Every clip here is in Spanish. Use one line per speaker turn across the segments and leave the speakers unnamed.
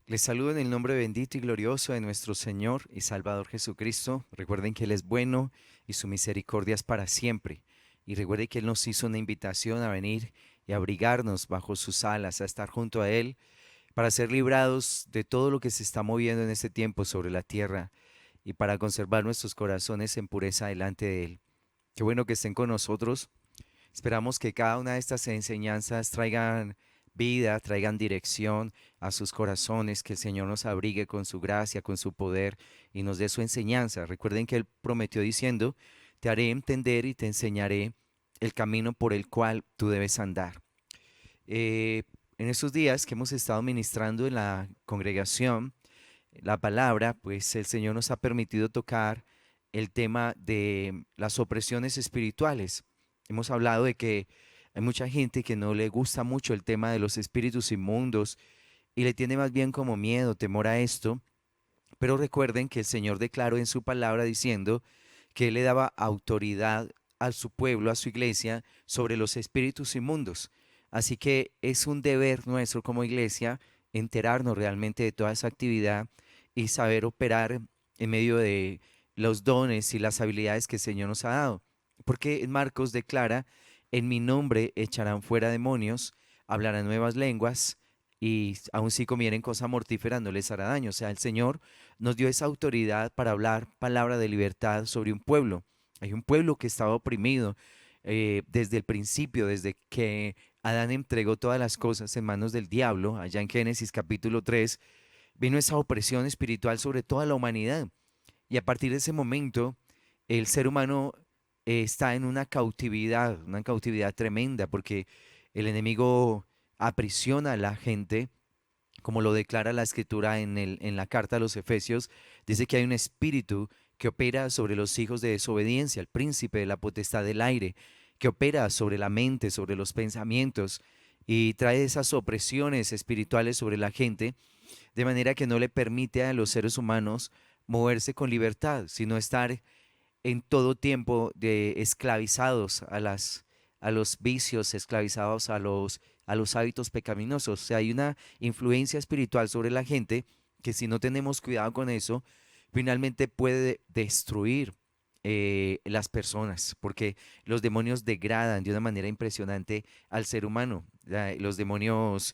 Les saludo en el nombre bendito y glorioso de nuestro Señor y Salvador Jesucristo. Recuerden que Él es bueno y su misericordia es para siempre. Y recuerden que Él nos hizo una invitación a venir y abrigarnos bajo sus alas, a estar junto a Él para ser librados de todo lo que se está moviendo en este tiempo sobre la tierra y para conservar nuestros corazones en pureza delante de Él. Qué bueno que estén con nosotros. Esperamos que cada una de estas enseñanzas traigan vida, traigan dirección a sus corazones, que el Señor nos abrigue con su gracia, con su poder y nos dé su enseñanza. Recuerden que Él prometió diciendo, te haré entender y te enseñaré el camino por el cual tú debes andar. Eh, en estos días que hemos estado ministrando en la congregación, la palabra, pues el Señor nos ha permitido tocar el tema de las opresiones espirituales. Hemos hablado de que hay mucha gente que no le gusta mucho el tema de los espíritus inmundos y le tiene más bien como miedo, temor a esto, pero recuerden que el Señor declaró en su palabra diciendo que Él le daba autoridad a su pueblo, a su iglesia, sobre los espíritus inmundos. Así que es un deber nuestro como iglesia enterarnos realmente de toda esa actividad y saber operar en medio de los dones y las habilidades que el Señor nos ha dado. Porque en Marcos declara, en mi nombre echarán fuera demonios, hablarán nuevas lenguas y aun si comieren cosa mortífera no les hará daño. O sea, el Señor nos dio esa autoridad para hablar palabra de libertad sobre un pueblo. Hay un pueblo que estaba oprimido desde el principio, desde que Adán entregó todas las cosas en manos del diablo, allá en Génesis capítulo 3 vino esa opresión espiritual sobre toda la humanidad. Y a partir de ese momento, el ser humano está en una cautividad tremenda, porque el enemigo aprisiona a la gente como lo declara la escritura en la carta a los Efesios, dice que hay un espíritu que opera sobre los hijos de desobediencia, el príncipe de la potestad del aire, que opera sobre la mente, sobre los pensamientos y trae esas opresiones espirituales sobre la gente, de manera que no le permite a los seres humanos moverse con libertad, sino estar en todo tiempo de esclavizados a los vicios, esclavizados a los hábitos pecaminosos. O sea, hay una influencia espiritual sobre la gente que si no tenemos cuidado con eso, finalmente puede destruir las personas, porque los demonios degradan de una manera impresionante al ser humano. Los demonios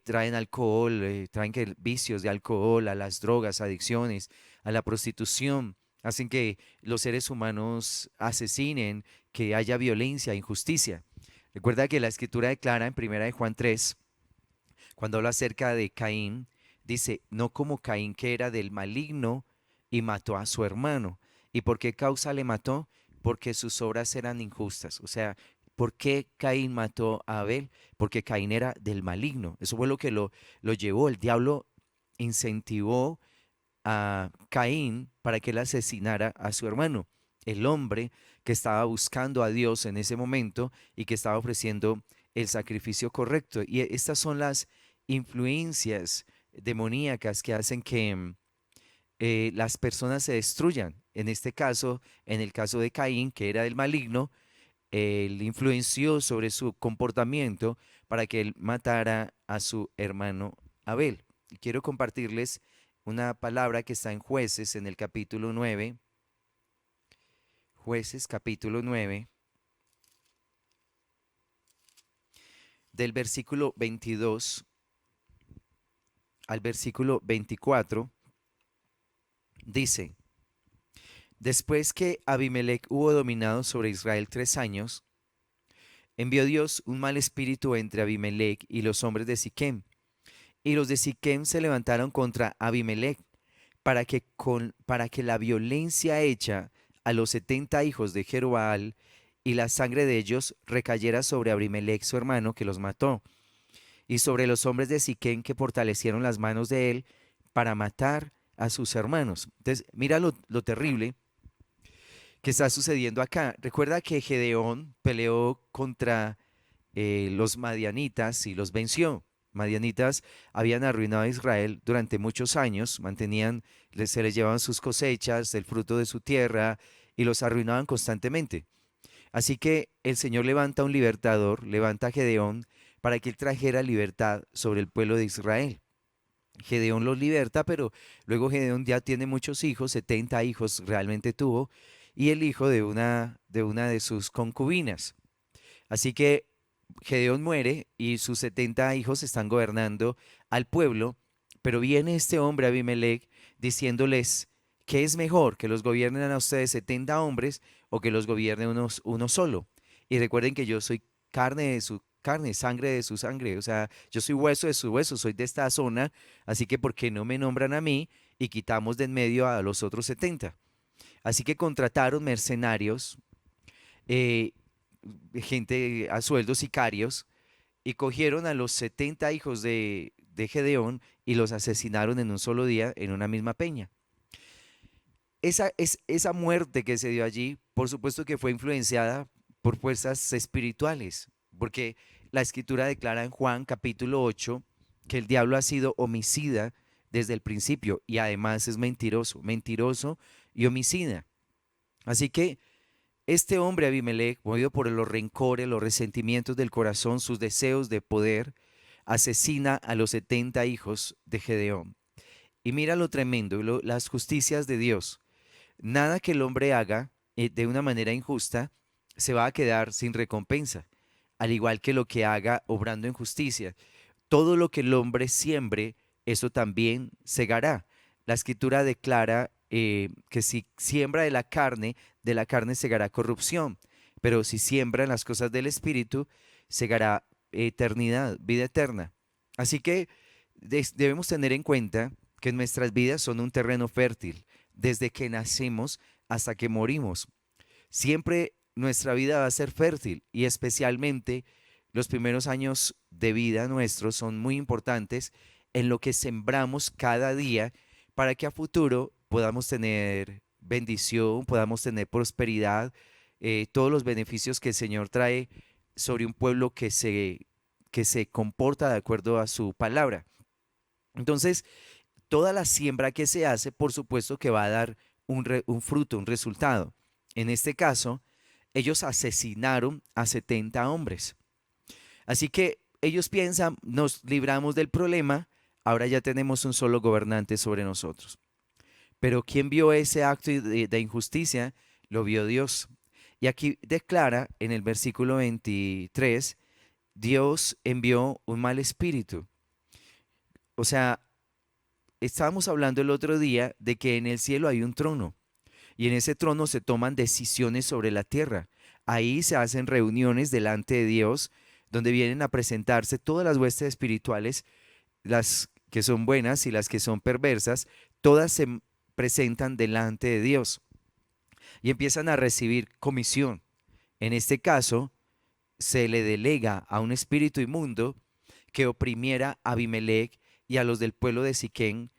traen alcohol, traen vicios de alcohol, a las drogas, adicciones, a la prostitución, hacen que los seres humanos asesinen, que haya violencia, injusticia. Recuerda que la escritura declara en Primera de Juan 3, cuando habla acerca de Caín, dice, no como Caín que era del maligno y mató a su hermano. ¿Y por qué causa le mató? Porque sus obras eran injustas. O sea, ¿por qué Caín mató a Abel? Porque Caín era del maligno. Eso fue lo que lo llevó. El diablo incentivó a Caín para que él asesinara a su hermano, el hombre que estaba buscando a Dios en ese momento y que estaba ofreciendo el sacrificio correcto. Y estas son las influencias demoníacas que hacen que las personas se destruyan. En este caso, en el caso de Caín, que era del maligno, él influenció sobre su comportamiento para que él matara a su hermano Abel. Y quiero compartirles una palabra que está en Jueces en el capítulo 9, Jueces capítulo 9, del versículo 22 al versículo 24, dice, después que Abimelech hubo dominado sobre Israel 3 años, envió Dios un mal espíritu entre Abimelech y los hombres de Siquem. Y los de Siquem se levantaron contra Abimelech para que la violencia hecha a los 70 hijos de Jerubal y la sangre de ellos recayera sobre Abimelech su hermano que los mató, y sobre los hombres de Siquem que fortalecieron las manos de él para matar a sus hermanos. Entonces, mira lo terrible que está sucediendo acá. Recuerda que Gedeón peleó contra los madianitas y los venció. Madianitas habían arruinado a Israel durante muchos años, se les llevaban sus cosechas, el fruto de su tierra y los arruinaban constantemente. Así que el Señor levanta un libertador, levanta a Gedeón para que él trajera libertad sobre el pueblo de Israel. Gedeón los liberta, pero luego Gedeón ya tiene muchos hijos, 70 hijos realmente tuvo, y el hijo de una de sus concubinas. Así que Gedeón muere y sus 70 hijos están gobernando al pueblo, pero viene este hombre Abimelech diciéndoles que es mejor que los gobiernen a ustedes 70 hombres o que los gobierne uno solo. Y recuerden que yo soy carne de su carne, sangre de su sangre, o sea, yo soy hueso de su hueso, soy de esta zona, así que ¿por qué no me nombran a mí y quitamos de en medio a los otros 70? Así que contrataron mercenarios, eh, gente a sueldos sicarios, y cogieron a los 70 hijos de Gedeón y los asesinaron en un solo día en una misma peña. Esa muerte que se dio allí, por supuesto que fue influenciada por fuerzas espirituales, porque la escritura declara en Juan capítulo 8 que el diablo ha sido homicida desde el principio y además es mentiroso, mentiroso y homicida. Así que este hombre Abimelech, movido por los rencores, los resentimientos del corazón, sus deseos de poder, asesina a los 70 hijos de Gedeón. Y mira lo tremendo, las justicias de Dios. Nada que el hombre haga de una manera injusta se va a quedar sin recompensa, al igual que lo que haga obrando en justicia. Todo lo que el hombre siembre, eso también segará. La escritura declara que si siembra de la carne segará corrupción, pero si siembra en las cosas del Espíritu, segará eternidad, vida eterna. Así que debemos tener en cuenta que nuestras vidas son un terreno fértil, desde que nacemos hasta que morimos. Siempre nuestra vida va a ser fértil y especialmente los primeros años de vida nuestros son muy importantes en lo que sembramos cada día para que a futuro podamos tener bendición, podamos tener prosperidad, todos los beneficios que el Señor trae sobre un pueblo que se comporta de acuerdo a su palabra. Entonces, toda la siembra que se hace, por supuesto que va a dar un fruto, un resultado. En este caso, ellos asesinaron a 70 hombres. Así que ellos piensan, nos libramos del problema, ahora ya tenemos un solo gobernante sobre nosotros. Pero ¿quién vio ese acto de injusticia? Lo vio Dios. Y aquí declara en el versículo 23, Dios envió un mal espíritu. O sea, estábamos hablando el otro día de que en el cielo hay un trono y en ese trono se toman decisiones sobre la tierra. Ahí se hacen reuniones delante de Dios donde vienen a presentarse todas las huestes espirituales, las que son buenas y las que son perversas, todas se presentan delante de Dios y empiezan a recibir comisión. En este caso, se le delega a un espíritu inmundo que oprimiera a Abimelech y a los del pueblo de Siquén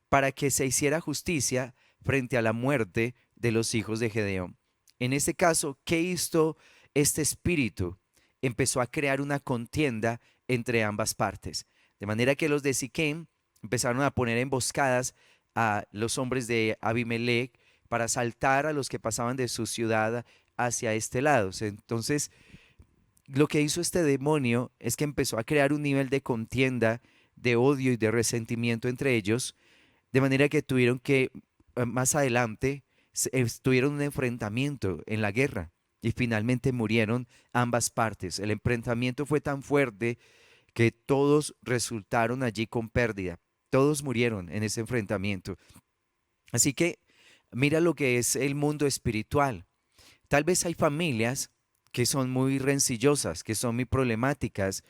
para que se hiciera justicia frente a la muerte de los hijos de Gedeón. En este caso, ¿qué hizo este espíritu? Empezó a crear una contienda entre ambas partes. De manera que los de Siquén empezaron a poner emboscadas a los hombres de Abimelech para asaltar a los que pasaban de su ciudad hacia este lado. Entonces, lo que hizo este demonio es que empezó a crear un nivel de contienda, de odio y de resentimiento entre ellos, de manera que tuvieron que, más adelante, tuvieron un enfrentamiento en la guerra y finalmente murieron ambas partes. El enfrentamiento fue tan fuerte que todos resultaron allí con pérdida. Todos murieron en ese enfrentamiento. Así que mira lo que es el mundo espiritual. Tal vez hay familias que son muy rencillosas, que son muy problemáticas,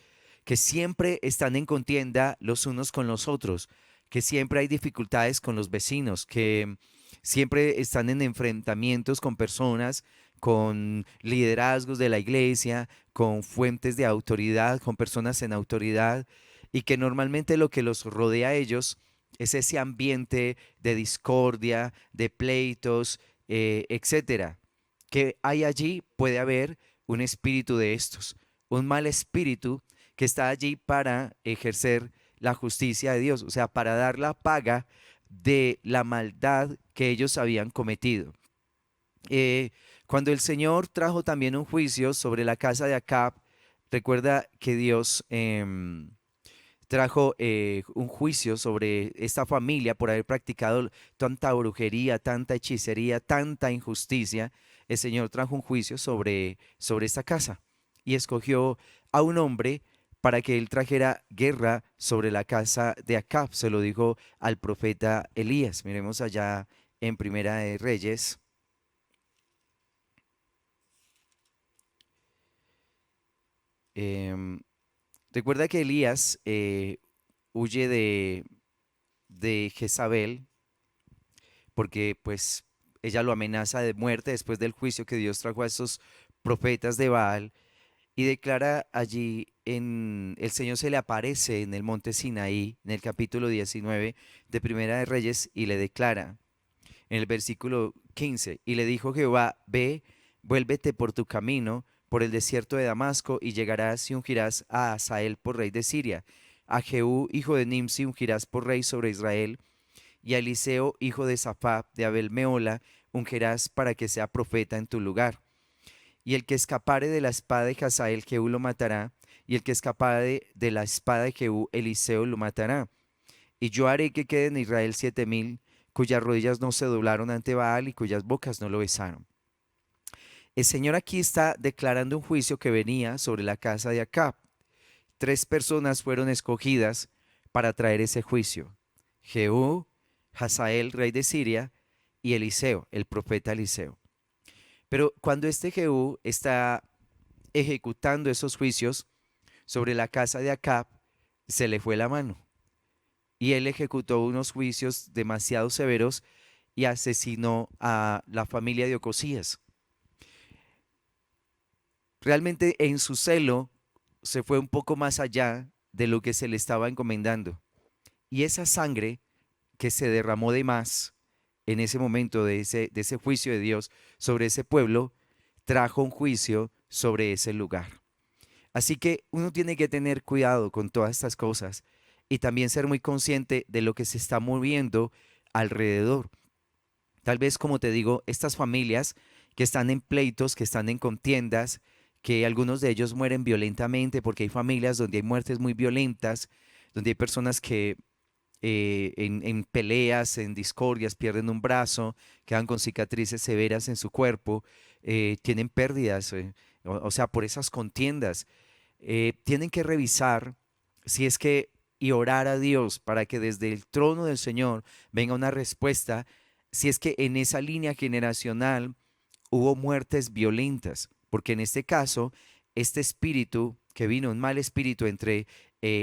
que siempre están en contienda los unos con los otros, que siempre hay dificultades con los vecinos, que siempre están en enfrentamientos con personas, con liderazgos de la iglesia, con fuentes de autoridad, con personas en autoridad, y que normalmente lo que los rodea a ellos es ese ambiente de discordia, de pleitos, etcétera. Que hay allí, puede haber un espíritu de estos, un mal espíritu que está allí para ejercer la justicia de Dios, o sea, para dar la paga de la maldad que ellos habían cometido. Eh, Cuando el Señor trajo también un juicio sobre la casa de Acab, recuerda que Dios trajo un juicio sobre esta familia por haber practicado tanta brujería, tanta hechicería, tanta injusticia. El Señor trajo un juicio sobre esta casa y escogió a un hombre para que él trajera guerra sobre la casa de Acab. Se lo dijo al profeta Elías. Miremos allá en Primera de Reyes. Em, Recuerda que Elías huye de Jezabel porque pues ella lo amenaza de muerte después del juicio que Dios trajo a esos profetas de Baal y declara allí el Señor se le aparece en el monte Sinaí, en el capítulo 19 de Primera de Reyes y le declara en el versículo 15 y le dijo Jehová, ve, vuélvete por tu camino por el desierto de Damasco y llegarás y ungirás a Hazael por rey de Siria, a Jehú hijo de Nimsi ungirás por rey sobre Israel y a Eliseo, hijo de Safat, de Abel Meola, ungirás para que sea profeta en tu lugar. Y el que escapare de la espada de Hazael, Jehú lo matará, y el que escapare de la espada de Jehú, Eliseo lo matará. Y yo haré que queden en Israel 7,000, cuyas rodillas no se doblaron ante Baal y cuyas bocas no lo besaron. El Señor aquí está declarando un juicio que venía sobre la casa de Acab. 3 personas fueron escogidas para traer ese juicio: Jehú, Hazael, rey de Siria, y Eliseo, el profeta Eliseo. Pero cuando este Jehú está ejecutando esos juicios sobre la casa de Acab, se le fue la mano y él ejecutó unos juicios demasiado severos y asesinó a la familia de Ocosías. Realmente en su celo se fue un poco más allá de lo que se le estaba encomendando. Y esa sangre que se derramó de más en ese momento de ese juicio de Dios sobre ese pueblo, trajo un juicio sobre ese lugar. Así que uno tiene que tener cuidado con todas estas cosas y también ser muy consciente de lo que se está moviendo alrededor. Tal vez, como te digo, estas familias que están en pleitos, que están en contiendas, que algunos de ellos mueren violentamente, porque hay familias donde hay muertes muy violentas, donde hay personas que en peleas, en discordias, pierden un brazo, quedan con cicatrices severas en su cuerpo, tienen pérdidas, o sea, por esas contiendas. Tienen que revisar si es que y orar a Dios para que desde el trono del Señor venga una respuesta, si es que en esa línea generacional hubo muertes violentas, porque en este caso, este espíritu que vino, un mal espíritu entre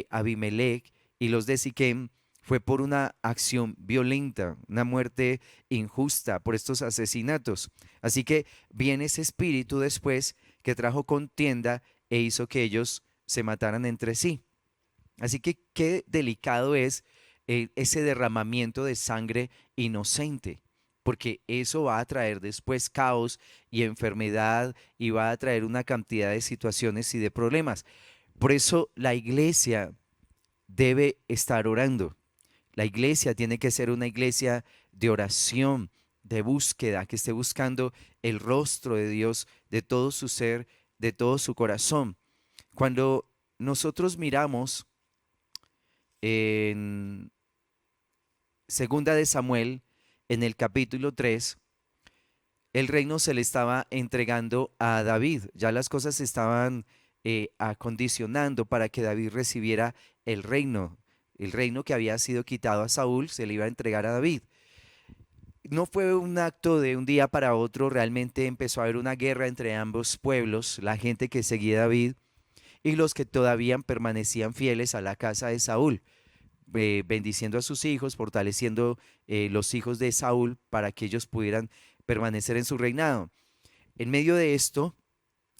Abimelech y los de Siquem, fue por una acción violenta, una muerte injusta por estos asesinatos. Así que viene ese espíritu después que trajo contienda e hizo que ellos se mataran entre sí. Así que qué delicado es ese derramamiento de sangre inocente, porque eso va a traer después caos y enfermedad y va a traer una cantidad de situaciones y de problemas. Por eso la iglesia debe estar orando. La iglesia tiene que ser una iglesia de oración, de búsqueda, que esté buscando el rostro de Dios de todo su ser, de todo su corazón. Cuando nosotros miramos en Segunda de Samuel, en el capítulo 3, el reino se le estaba entregando a David. Ya las cosas se estaban acondicionando para que David recibiera el reino. El reino que había sido quitado a Saúl se le iba a entregar a David. No fue un acto de un día para otro, realmente empezó a haber una guerra entre ambos pueblos, la gente que seguía a David y los que todavía permanecían fieles a la casa de Saúl, bendiciendo a sus hijos, fortaleciendo los hijos de Saúl para que ellos pudieran permanecer en su reinado. En medio de esto,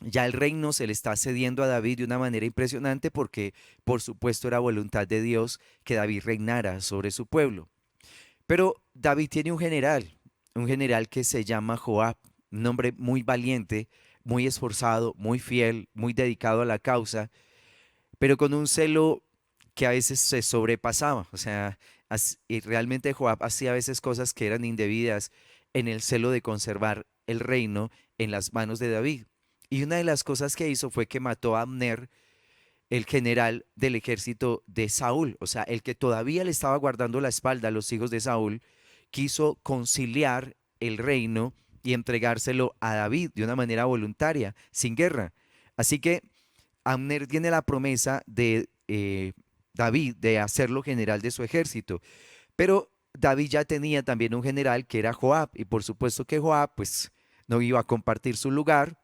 ya el reino se le está cediendo a David de una manera impresionante porque, por supuesto, era voluntad de Dios que David reinara sobre su pueblo. Pero David tiene un general que se llama Joab, un hombre muy valiente, muy esforzado, muy fiel, muy dedicado a la causa, pero con un celo que a veces se sobrepasaba. O sea, y realmente Joab hacía a veces cosas que eran indebidas en el celo de conservar el reino en las manos de David. Y una de las cosas que hizo fue que mató a Abner el general del ejército de Saúl, o sea, el que todavía le estaba guardando la espalda a los hijos de Saúl, quiso conciliar el reino y entregárselo a David de una manera voluntaria, sin guerra. Así que Abner tiene la promesa de David de hacerlo general de su ejército, pero David ya tenía también un general que era Joab, y por supuesto que Joab pues no iba a compartir su lugar.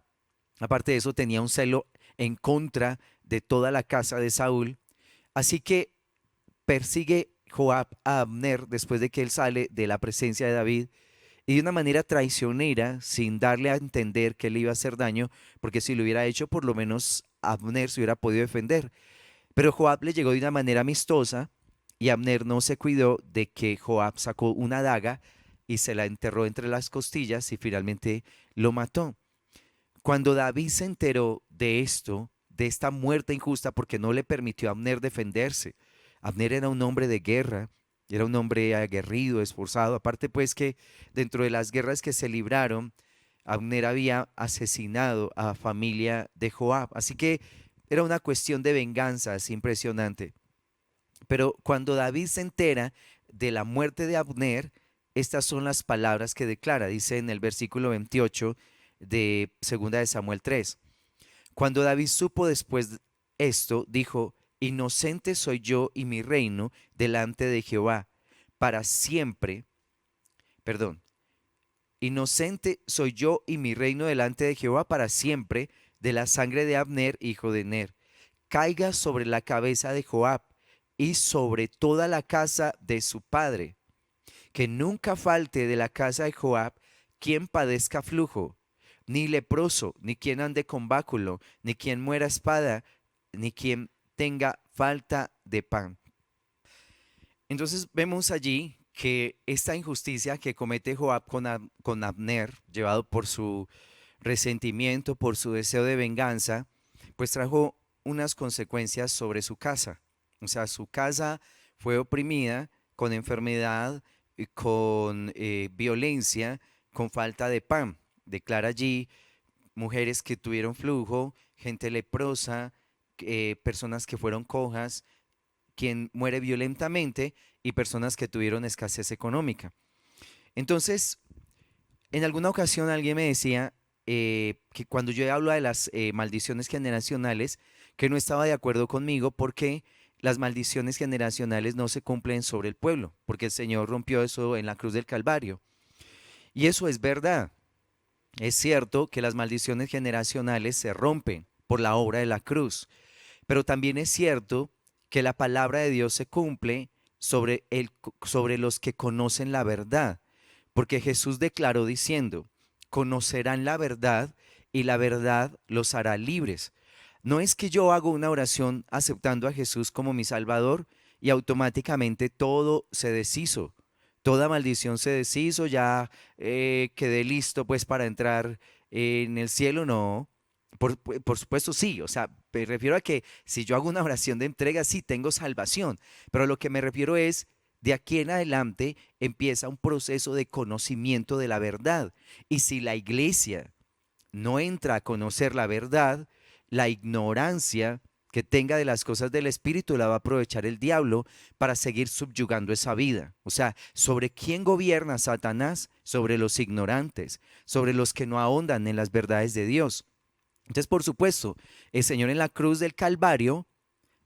Aparte de eso, tenía un celo en contra de toda la casa de Saúl. Así que persigue Joab a Abner después de que él sale de la presencia de David y de una manera traicionera, sin darle a entender que le iba a hacer daño, porque si lo hubiera hecho, por lo menos Abner se hubiera podido defender. Pero Joab le llegó de una manera amistosa y Abner no se cuidó de que Joab sacó una daga y se la enterró entre las costillas y finalmente lo mató. Cuando David se enteró de esto, de esta muerte injusta, porque no le permitió a Abner defenderse, Abner era un hombre de guerra, era un hombre aguerrido, esforzado, aparte pues que dentro de las guerras que se libraron, Abner había asesinado a la familia de Joab, así que era una cuestión de venganza, es impresionante. Pero cuando David se entera de la muerte de Abner, estas son las palabras que declara, dice en el versículo 28 de segunda de Samuel 3. Cuando David supo después esto, dijo, inocente soy yo y mi reino delante de Jehová para siempre, perdón, inocente soy yo y mi reino delante de Jehová para siempre de la sangre de Abner, hijo de Ner. Caiga sobre la cabeza de Joab y sobre toda la casa de su padre. Que nunca falte de la casa de Joab quien padezca flujo, ni leproso, ni quien ande con báculo, ni quien muera a espada, ni quien tenga falta de pan. Entonces vemos allí que esta injusticia que comete Joab con Abner, llevado por su resentimiento, por su deseo de venganza, pues trajo unas consecuencias sobre su casa. O sea, su casa fue oprimida con enfermedad, con violencia, con falta de pan. Declara allí mujeres que tuvieron flujo, gente leprosa, personas que fueron cojas, quien muere violentamente y personas que tuvieron escasez económica. Entonces, en alguna ocasión alguien me decía que cuando yo hablo de las maldiciones generacionales, que no estaba de acuerdo conmigo porque las maldiciones generacionales no se cumplen sobre el pueblo, porque el Señor rompió eso en la cruz del Calvario. Y eso es verdad. Es cierto que las maldiciones generacionales se rompen por la obra de la cruz, pero también es cierto que la palabra de Dios se cumple sobre los que conocen la verdad, porque Jesús declaró diciendo, conocerán la verdad y la verdad los hará libres. No es que yo hago una oración aceptando a Jesús como mi Salvador y automáticamente todo se deshizo, toda maldición se deshizo, ya quedé listo pues para entrar en el cielo, no. Por supuesto sí, o sea, me refiero a que si yo hago una oración de entrega, sí tengo salvación, pero lo que me refiero es, de aquí en adelante empieza un proceso de conocimiento de la verdad. Y si la iglesia no entra a conocer la verdad, la ignorancia que tenga de las cosas del Espíritu la va a aprovechar el diablo para seguir subyugando esa vida. O sea, ¿sobre quién gobierna Satanás? Sobre los ignorantes, sobre los que no ahondan en las verdades de Dios. Entonces, por supuesto, el Señor en la cruz del Calvario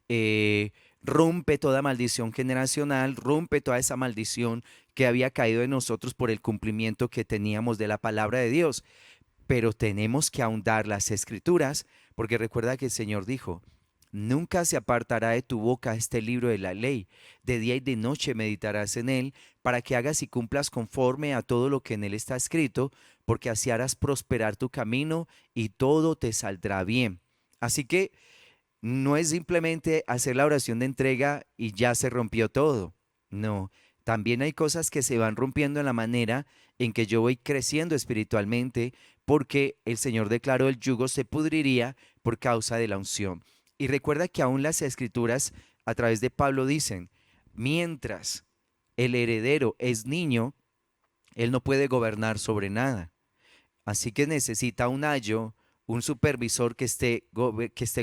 eh, rompe toda maldición generacional, rompe toda esa maldición que había caído en nosotros por el cumplimiento que teníamos de la palabra de Dios. Pero tenemos que ahondar las escrituras, porque recuerda que el Señor dijo, nunca se apartará de tu boca este libro de la ley, de día y de noche meditarás en él, para que hagas y cumplas conforme a todo lo que en él está escrito, porque así harás prosperar tu camino y todo te saldrá bien. Así que no es simplemente hacer la oración de entrega y ya se rompió todo. No, también hay cosas que se van rompiendo en la manera en que yo voy creciendo espiritualmente, porque el Señor declaró el yugo se pudriría por causa de la unción. Y recuerda que aún las escrituras a través de Pablo dicen, mientras el heredero es niño, él no puede gobernar sobre nada. Así que necesita un ayo, un supervisor que esté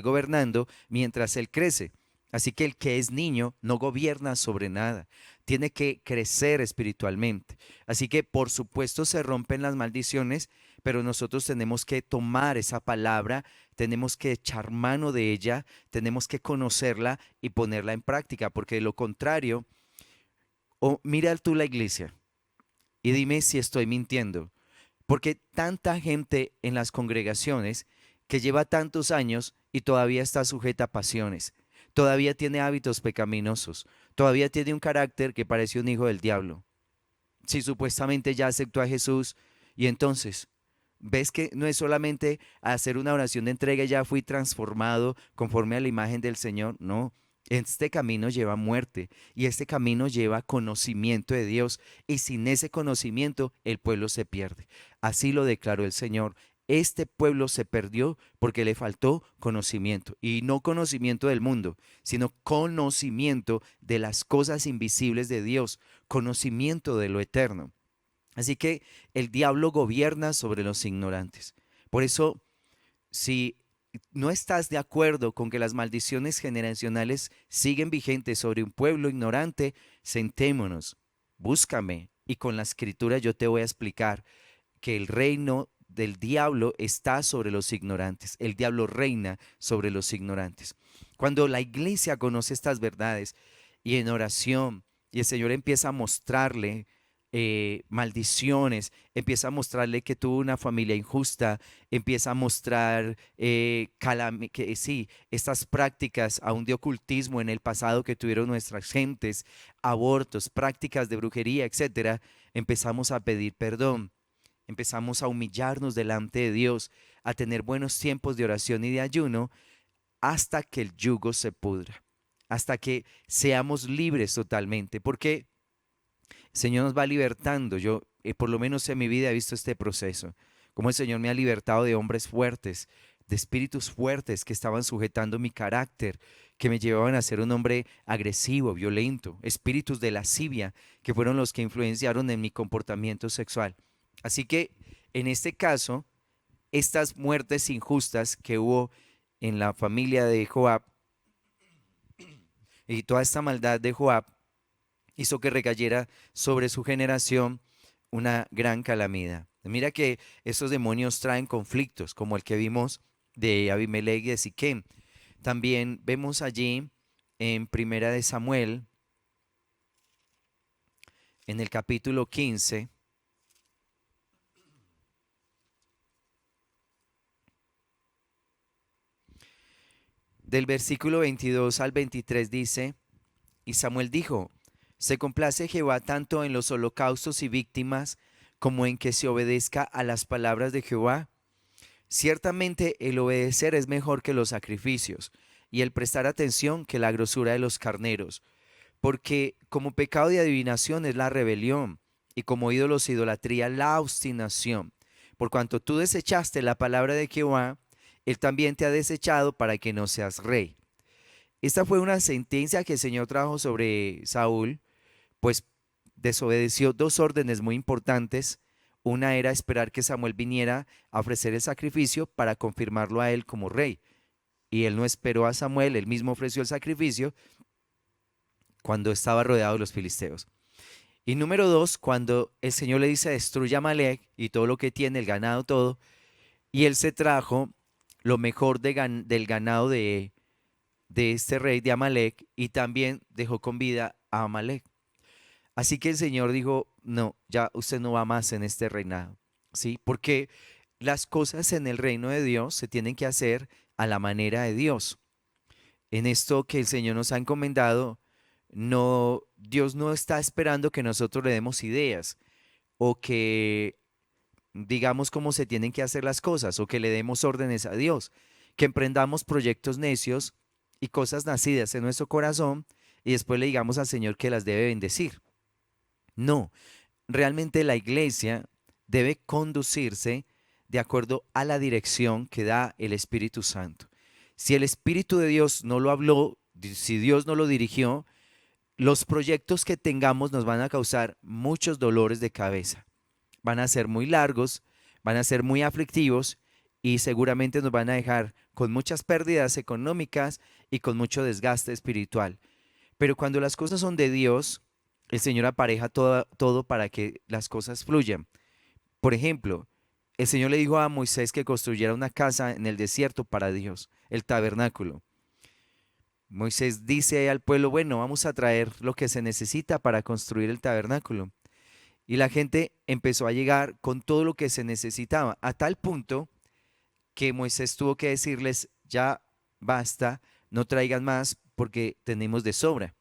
gobernando mientras él crece. Así que el que es niño no gobierna sobre nada, tiene que crecer espiritualmente. Así que por supuesto se rompen las maldiciones, pero nosotros tenemos que tomar esa palabra, tenemos que echar mano de ella, tenemos que conocerla y ponerla en práctica, porque de lo contrario, o mira tú la iglesia y dime si estoy mintiendo. Porque tanta gente en las congregaciones que lleva tantos años y todavía está sujeta a pasiones, todavía tiene hábitos pecaminosos, todavía tiene un carácter que parece un hijo del diablo. Si supuestamente ya aceptó a Jesús y entonces ves que no es solamente hacer una oración de entrega y ya fui transformado conforme a la imagen del Señor, no. Este camino lleva muerte y este camino lleva conocimiento de Dios y sin ese conocimiento el pueblo se pierde. Así lo declaró el Señor. Este pueblo se perdió porque le faltó conocimiento y no conocimiento del mundo, sino conocimiento de las cosas invisibles de Dios, conocimiento de lo eterno. Así que el diablo gobierna sobre los ignorantes. Por eso, si no estás de acuerdo con que las maldiciones generacionales siguen vigentes sobre un pueblo ignorante, sentémonos, búscame y con la escritura yo te voy a explicar que el reino del diablo está sobre los ignorantes. El diablo reina sobre los ignorantes. Cuando la iglesia conoce estas verdades y en oración y el Señor empieza a mostrarle maldiciones, empieza a mostrarle que tuvo una familia injusta, empieza a mostrar que sí, estas prácticas aún de ocultismo en el pasado que tuvieron nuestras gentes, abortos, prácticas de brujería, etcétera, empezamos a pedir perdón. Empezamos a humillarnos delante de Dios, a tener buenos tiempos de oración y de ayuno hasta que el yugo se pudra, hasta que seamos libres totalmente, porque el Señor nos va libertando. Yo, por lo menos en mi vida, he visto este proceso, como el Señor me ha libertado de hombres fuertes, de espíritus fuertes que estaban sujetando mi carácter, que me llevaban a ser un hombre agresivo, violento, espíritus de lascivia, que fueron los que influenciaron en mi comportamiento sexual. Así que, en este caso, estas muertes injustas que hubo en la familia de Joab y toda esta maldad de Joab hizo que recayera sobre su generación una gran calamidad. Mira que estos demonios traen conflictos, como el que vimos de Abimelech y de Siquem. También vemos allí en Primera de Samuel, en el capítulo 15, del versículo 22 al 23 dice, y Samuel dijo, se complace Jehová tanto en los holocaustos y víctimas como en que se obedezca a las palabras de Jehová. Ciertamente el obedecer es mejor que los sacrificios y el prestar atención que la grosura de los carneros, porque como pecado de adivinación es la rebelión y como ídolos idolatría la obstinación. Por cuanto tú desechaste la palabra de Jehová, él también te ha desechado para que no seas rey. Esta fue una sentencia que el Señor trajo sobre Saúl, pues desobedeció dos órdenes muy importantes. Una era esperar que Samuel viniera a ofrecer el sacrificio para confirmarlo a él como rey. Y él no esperó a Samuel, él mismo ofreció el sacrificio cuando estaba rodeado de los filisteos. Y número dos, cuando el Señor le dice destruya a Amalek y todo lo que tiene, el ganado, todo, y él se trajo lo mejor del ganado de este rey de Amalek y también dejó con vida a Amalek. Así que el Señor dijo, no, ya usted no va más en este reinado, ¿sí? Porque las cosas en el reino de Dios se tienen que hacer a la manera de Dios. En esto que el Señor nos ha encomendado, no, Dios no está esperando que nosotros le demos ideas o que digamos cómo se tienen que hacer las cosas o que le demos órdenes a Dios, que emprendamos proyectos necios y cosas nacidas en nuestro corazón y después le digamos al Señor que las debe bendecir. No, realmente la iglesia debe conducirse de acuerdo a la dirección que da el Espíritu Santo. Si el Espíritu de Dios no lo habló, si Dios no lo dirigió, los proyectos que tengamos nos van a causar muchos dolores de cabeza. Van a ser muy largos, van a ser muy aflictivos y seguramente nos van a dejar con muchas pérdidas económicas y con mucho desgaste espiritual. Pero cuando las cosas son de Dios, el Señor apareja todo para que las cosas fluyan. Por ejemplo, el Señor le dijo a Moisés que construyera una casa en el desierto para Dios, el tabernáculo. Moisés dice al pueblo, bueno, vamos a traer lo que se necesita para construir el tabernáculo. Y la gente empezó a llegar con todo lo que se necesitaba, a tal punto que Moisés tuvo que decirles, ya basta, no traigan más porque tenemos de sobra.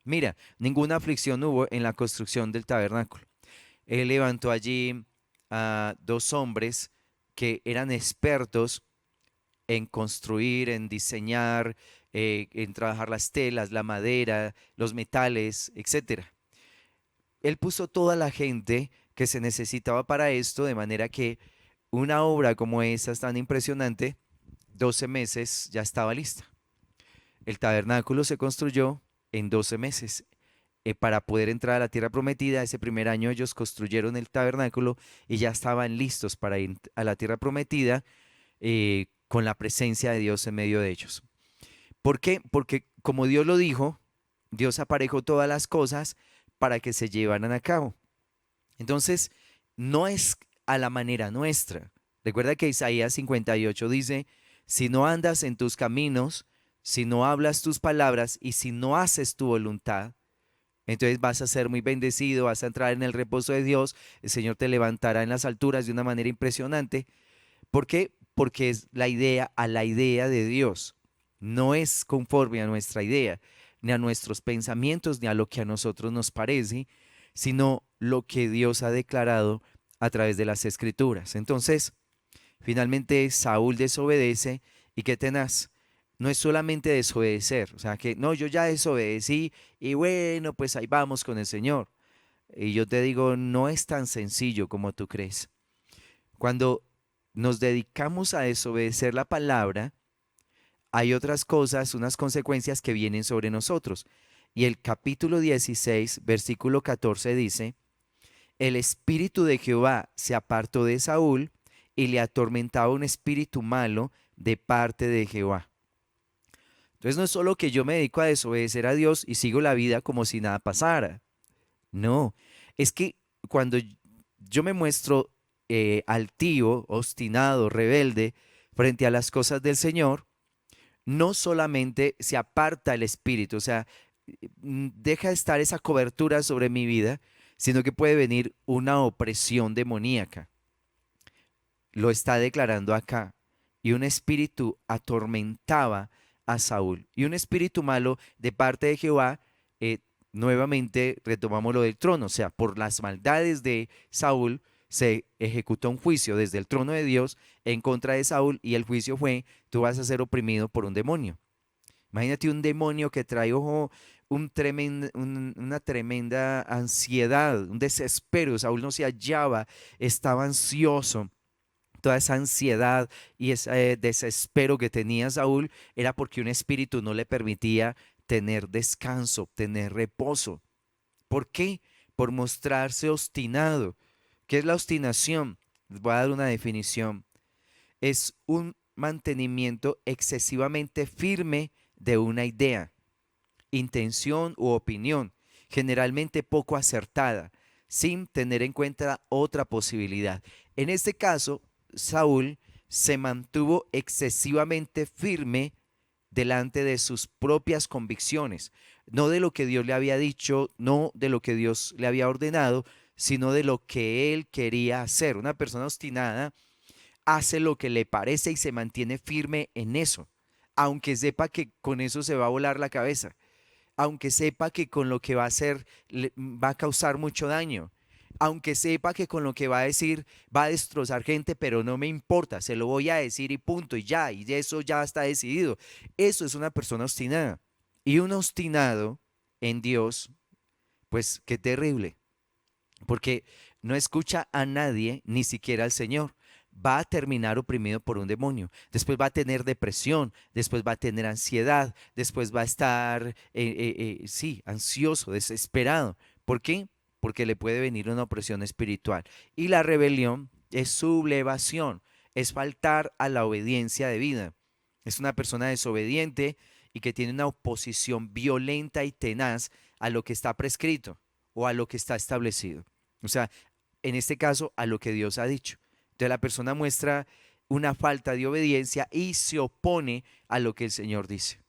Mira, ninguna aflicción hubo en la construcción del tabernáculo. Él levantó allí a dos hombres que eran expertos en construir, en diseñar, en trabajar las telas, la madera, los metales, etcétera. Él puso toda la gente que se necesitaba para esto, de manera que una obra como esa tan impresionante, 12 meses ya estaba lista. El tabernáculo se construyó en 12 meses. Para poder entrar a la tierra prometida, ese primer año ellos construyeron el tabernáculo y ya estaban listos para ir a la tierra prometida con la presencia de Dios en medio de ellos. ¿Por qué? Porque como Dios lo dijo, Dios aparejó todas las cosas para que se llevaran a cabo. Entonces, no es a la manera nuestra. Recuerda que Isaías 58 dice, si no andas en tus caminos, si no hablas tus palabras y si no haces tu voluntad, entonces vas a ser muy bendecido, vas a entrar en el reposo de Dios, el Señor te levantará en las alturas de una manera impresionante. ¿Por qué? Porque es la idea a la idea de Dios. No es conforme a nuestra idea, ni a nuestros pensamientos, ni a lo que a nosotros nos parece, sino lo que Dios ha declarado a través de las Escrituras. Entonces, finalmente Saúl desobedece y qué tenaz. No es solamente desobedecer, o sea que no, yo ya desobedecí y bueno, pues ahí vamos con el Señor. Y yo te digo, no es tan sencillo como tú crees. Cuando nos dedicamos a desobedecer la palabra, hay otras cosas, unas consecuencias que vienen sobre nosotros. Y el capítulo 16, versículo 14 dice, el espíritu de Jehová se apartó de Saúl y le atormentaba un espíritu malo de parte de Jehová. Entonces no es solo que yo me dedico a desobedecer a Dios y sigo la vida como si nada pasara. No, es que cuando yo me muestro altivo, obstinado, rebelde frente a las cosas del Señor, no solamente se aparta el espíritu, o sea, deja de estar esa cobertura sobre mi vida, sino que puede venir una opresión demoníaca. Lo está declarando acá. Y un espíritu atormentaba a Saúl. Y un espíritu malo de parte de Jehová, eh, nuevamente retomamos lo del trono. O sea, por las maldades de Saúl se ejecutó un juicio desde el trono de Dios en contra de Saúl y el juicio fue, tú vas a ser oprimido por un demonio. Imagínate un demonio que trae, ojo, una tremenda ansiedad, un desespero. Saúl no se hallaba, estaba ansioso. Toda esa ansiedad y ese desespero que tenía Saúl era porque un espíritu no le permitía tener descanso, tener reposo. ¿Por qué? Por mostrarse obstinado. ¿Qué es la obstinación? Les voy a dar una definición. Es un mantenimiento excesivamente firme de una idea, intención u opinión, generalmente poco acertada, sin tener en cuenta otra posibilidad. En este caso, Saúl se mantuvo excesivamente firme delante de sus propias convicciones, no de lo que Dios le había dicho, no de lo que Dios le había ordenado, sino de lo que él quería hacer. Una persona obstinada hace lo que le parece y se mantiene firme en eso, aunque sepa que con eso se va a volar la cabeza, aunque sepa que con lo que va a hacer va a causar mucho daño, aunque sepa que con lo que va a decir va a destrozar gente, pero no me importa, se lo voy a decir y punto, y ya, y eso ya está decidido. Eso es una persona obstinada. Y un obstinado en Dios, pues qué terrible, porque no escucha a nadie, ni siquiera al Señor. Va a terminar oprimido por un demonio. Después va a tener depresión, después va a tener ansiedad, después va a estar, sí, ansioso, desesperado. ¿Por qué? Porque le puede venir una opresión espiritual. Y la rebelión es sublevación, es faltar a la obediencia debida. Es una persona desobediente y que tiene una oposición violenta y tenaz a lo que está prescrito o a lo que está establecido. O sea, en este caso, a lo que Dios ha dicho. Entonces la persona muestra una falta de obediencia y se opone a lo que el Señor dice.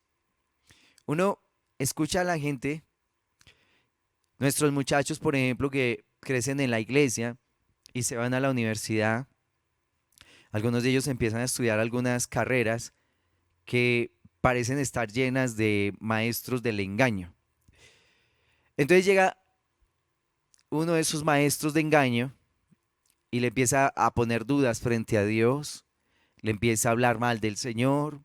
Uno escucha a la gente, nuestros muchachos, por ejemplo, que crecen en la iglesia y se van a la universidad. Algunos de ellos empiezan a estudiar algunas carreras que parecen estar llenas de maestros del engaño. Entonces llega uno de esos maestros de engaño y le empieza a poner dudas frente a Dios, le empieza a hablar mal del Señor,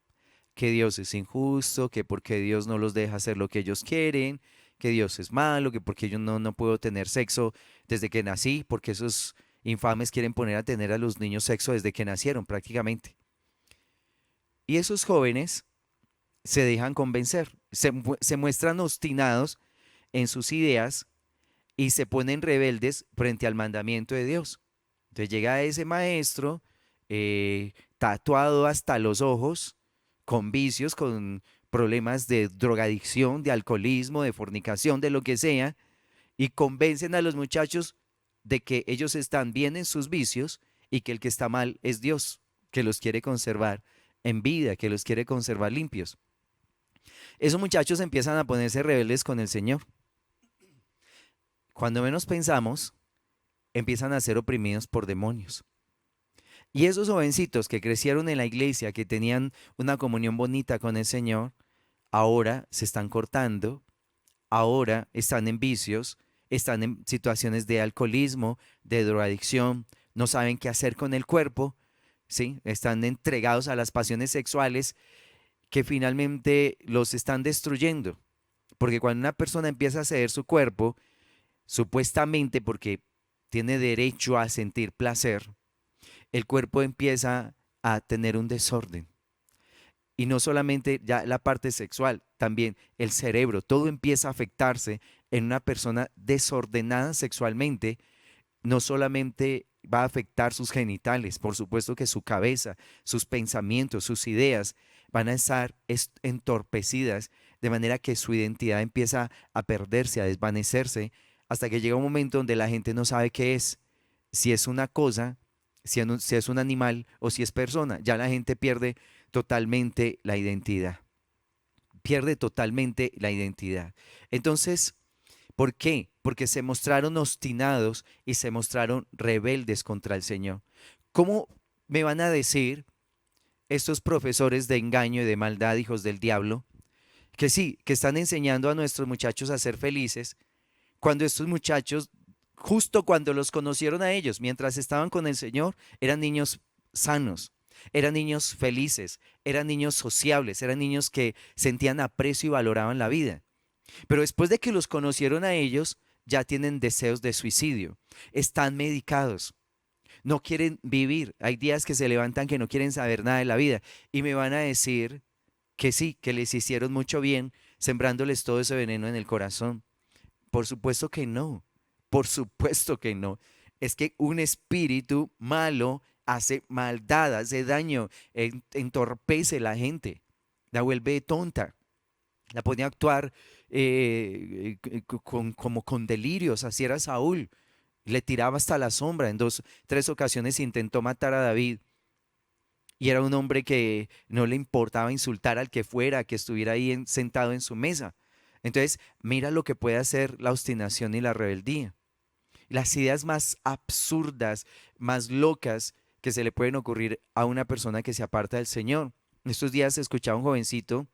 que Dios es injusto, que porque Dios no los deja hacer lo que ellos quieren, que Dios es malo, que porque yo no puedo tener sexo desde que nací, porque esos infames quieren poner a tener a los niños sexo desde que nacieron prácticamente. Y esos jóvenes se dejan convencer, se muestran obstinados en sus ideas y se ponen rebeldes frente al mandamiento de Dios. Entonces llega ese maestro tatuado hasta los ojos, con vicios, con problemas de drogadicción, de alcoholismo, de fornicación, de lo que sea, y convencen a los muchachos de que ellos están bien en sus vicios y que el que está mal es Dios, que los quiere conservar en vida, que los quiere conservar limpios. Esos muchachos empiezan a ponerse rebeldes con el Señor. Cuando menos pensamos, empiezan a ser oprimidos por demonios. Y esos jovencitos que crecieron en la iglesia, que tenían una comunión bonita con el Señor, ahora se están cortando, ahora están en vicios, están en situaciones de alcoholismo, de drogadicción, no saben qué hacer con el cuerpo, ¿sí? Están entregados a las pasiones sexuales que finalmente los están destruyendo. Porque cuando una persona empieza a ceder su cuerpo, supuestamente porque tiene derecho a sentir placer, el cuerpo empieza a tener un desorden. Y no solamente ya la parte sexual, también el cerebro, todo empieza a afectarse en una persona desordenada sexualmente. No solamente va a afectar sus genitales, por supuesto que su cabeza, sus pensamientos, sus ideas van a estar entorpecidas, de manera que su identidad empieza a perderse, a desvanecerse, hasta que llega un momento donde la gente no sabe qué es, si es una cosa, si es un animal o si es persona. Ya la gente pierde totalmente la identidad, pierde totalmente la identidad. Entonces, ¿por qué? Porque se mostraron obstinados y se mostraron rebeldes contra el Señor. ¿Cómo me van a decir estos profesores de engaño y de maldad, hijos del diablo, que sí, que están enseñando a nuestros muchachos a ser felices, cuando estos muchachos, justo cuando los conocieron a ellos, mientras estaban con el Señor, eran niños sanos, eran niños felices, eran niños sociables, eran niños que sentían aprecio y valoraban la vida? Pero después de que los conocieron a ellos, ya tienen deseos de suicidio, están medicados, no quieren vivir. Hay días que se levantan que no quieren saber nada de la vida y me van a decir que sí, que les hicieron mucho bien sembrándoles todo ese veneno en el corazón. Por supuesto que no, por supuesto que no. Es que un espíritu malo hace maldad, hace daño, entorpece a la gente, la vuelve tonta, la pone a actuar como con delirios. Así era Saúl, le tiraba hasta la sombra. En tres ocasiones intentó matar a David y era un hombre que no le importaba insultar al que fuera, que estuviera ahí sentado en su mesa. Entonces, mira lo que puede hacer la obstinación y la rebeldía. Las ideas más absurdas, más locas que se le pueden ocurrir a una persona que se aparta del Señor. En estos días escuchaba a un jovencito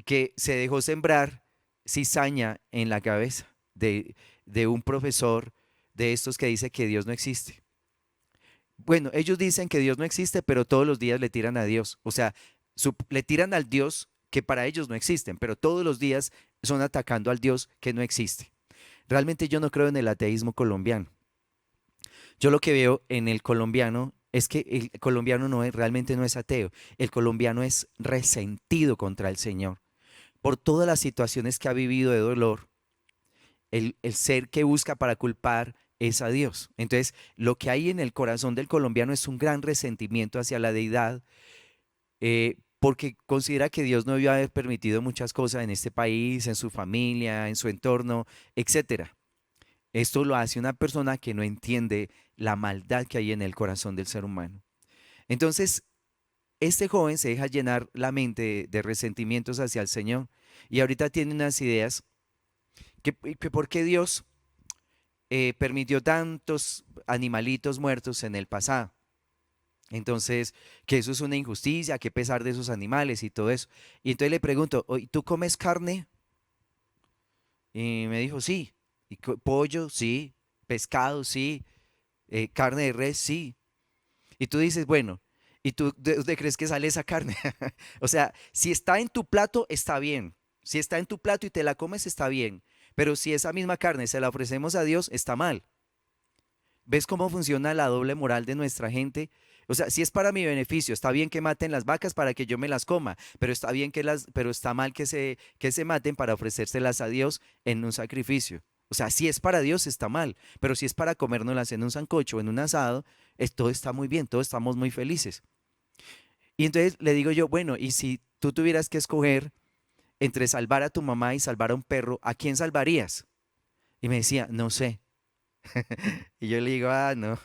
que se dejó sembrar cizaña en la cabeza de un profesor de estos que dice que Dios no existe. Bueno, ellos dicen que Dios no existe, pero todos los días le tiran a Dios. O sea, le tiran al Dios que para ellos no existen, pero todos los días son atacando al Dios que no existe. Realmente yo no creo en el ateísmo colombiano. Yo lo que veo en el colombiano es que el colombiano realmente no es ateo. El colombiano es resentido contra el Señor por todas las situaciones que ha vivido de dolor. El ser que busca para culpar es a Dios. Entonces, lo que hay en el corazón del colombiano es un gran resentimiento hacia la deidad, porque considera que Dios no debió haber permitido muchas cosas en este país, en su familia, en su entorno, etcétera. Esto lo hace una persona que no entiende la maldad que hay en el corazón del ser humano. Entonces, este joven se deja llenar la mente de resentimientos hacia el Señor y ahorita tiene unas ideas que por qué Dios permitió tantos animalitos muertos en el pasado. Entonces, que eso es una injusticia, que pesar de esos animales y todo eso. Y entonces le pregunto, "Oye, ¿tú comes carne?" Y me dijo, sí. ¿Y pollo? Sí. ¿Pescado? Sí. ¿Carne de res? Sí. Y tú dices, bueno, ¿y tú de dónde crees que sale esa carne? O sea, si está en tu plato, está bien. Si está en tu plato y te la comes, está bien. Pero si esa misma carne se la ofrecemos a Dios, está mal. ¿Ves cómo funciona la doble moral de nuestra gente? O sea, si es para mi beneficio, está bien que maten las vacas para que yo me las coma, pero está bien pero está mal que se maten para ofrecérselas a Dios en un sacrificio. O sea, si es para Dios está mal, pero si es para comérnoslas en un sancocho o en un asado, todo está muy bien, todos estamos muy felices. Y entonces le digo yo, bueno, y si tú tuvieras que escoger entre salvar a tu mamá y salvar a un perro, ¿a quién salvarías? Y me decía, no sé. Y yo le digo, ah, no,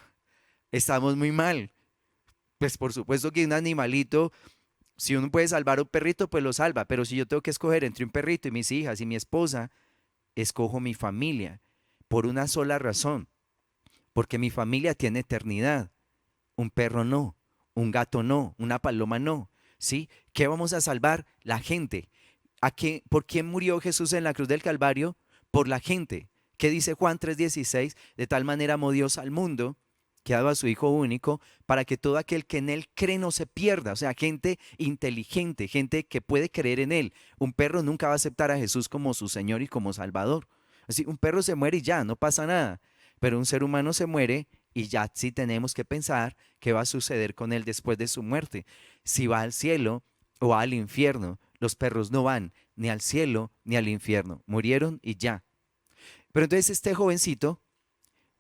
estamos muy mal. Pues por supuesto que un animalito, si uno puede salvar a un perrito, pues lo salva. Pero si yo tengo que escoger entre un perrito y mis hijas y mi esposa, escojo mi familia por una sola razón. Porque mi familia tiene eternidad. Un perro no, un gato no, una paloma no. ¿Sí? ¿Qué vamos a salvar? La gente. ¿Por quién murió Jesús en la cruz del Calvario? Por la gente. ¿Qué dice Juan 3:16? De tal manera amó Dios al mundo que ha dado a su Hijo único para que todo aquel que en Él cree no se pierda. O sea, gente inteligente, gente que puede creer en Él. Un perro nunca va a aceptar a Jesús como su Señor y como Salvador. Así, un perro se muere y ya, no pasa nada. Pero un ser humano se muere y ya sí tenemos que pensar qué va a suceder con él después de su muerte. Si va al cielo o va al infierno. Los perros no van ni al cielo ni al infierno. Murieron y ya. Pero entonces este jovencito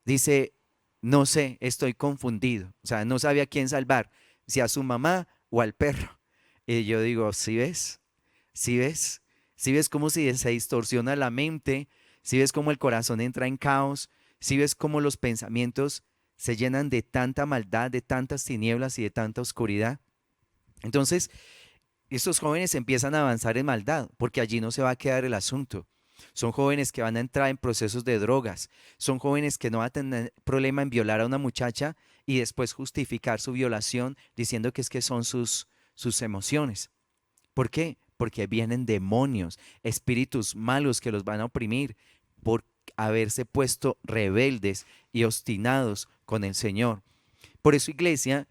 dice, no sé, estoy confundido. O sea, no sabía a quién salvar, si a su mamá o al perro. Y yo digo, ¿sí ves? ¿Sí ves? ¿Sí ves cómo se distorsiona la mente? ¿Sí ves cómo el corazón entra en caos? ¿Sí ves cómo los pensamientos se llenan de tanta maldad, de tantas tinieblas y de tanta oscuridad? Entonces, estos jóvenes empiezan a avanzar en maldad, porque allí no se va a quedar el asunto. Son jóvenes que van a entrar en procesos de drogas. Son jóvenes que no van a tener problema en violar a una muchacha y después justificar su violación diciendo que es que son sus emociones. ¿Por qué? Porque vienen demonios, espíritus malos que los van a oprimir por haberse puesto rebeldes y obstinados con el Señor. Por eso, iglesia,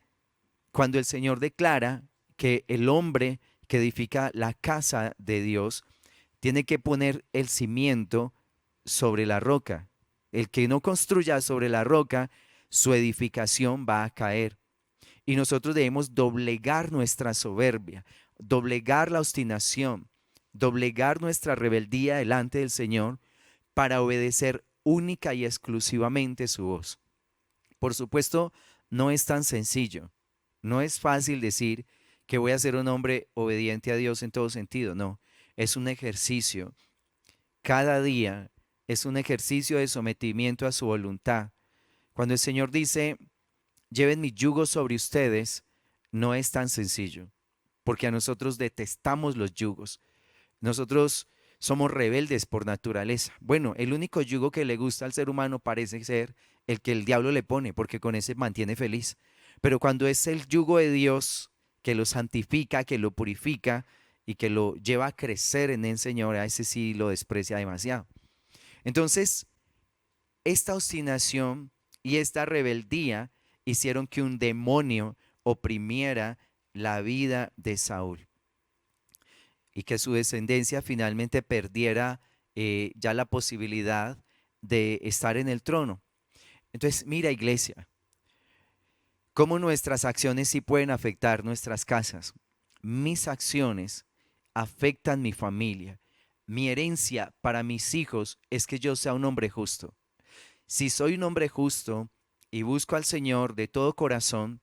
cuando el Señor declara que el hombre que edifica la casa de Dios tiene que poner el cimiento sobre la roca. El que no construya sobre la roca, su edificación va a caer. Y nosotros debemos doblegar nuestra soberbia, doblegar la obstinación, doblegar nuestra rebeldía delante del Señor para obedecer única y exclusivamente su voz. Por supuesto, no es tan sencillo. No es fácil decir que voy a ser un hombre obediente a Dios en todo sentido. No, es un ejercicio. Cada día es un ejercicio de sometimiento a su voluntad. Cuando el Señor dice, lleven mi yugo sobre ustedes, no es tan sencillo, porque a nosotros detestamos los yugos. Nosotros somos rebeldes por naturaleza. Bueno, el único yugo que le gusta al ser humano parece ser el que el diablo le pone, porque con ese mantiene feliz. Pero cuando es el yugo de Dios que lo santifica, que lo purifica y que lo lleva a crecer en el Señor, a ese sí lo desprecia demasiado. Entonces, esta obstinación y esta rebeldía hicieron que un demonio oprimiera la vida de Saúl y que su descendencia finalmente perdiera ya la posibilidad de estar en el trono. Entonces, mira, iglesia, cómo nuestras acciones sí pueden afectar nuestras casas. Mis acciones afectan mi familia. Mi herencia para mis hijos es que yo sea un hombre justo. Si soy un hombre justo y busco al Señor de todo corazón,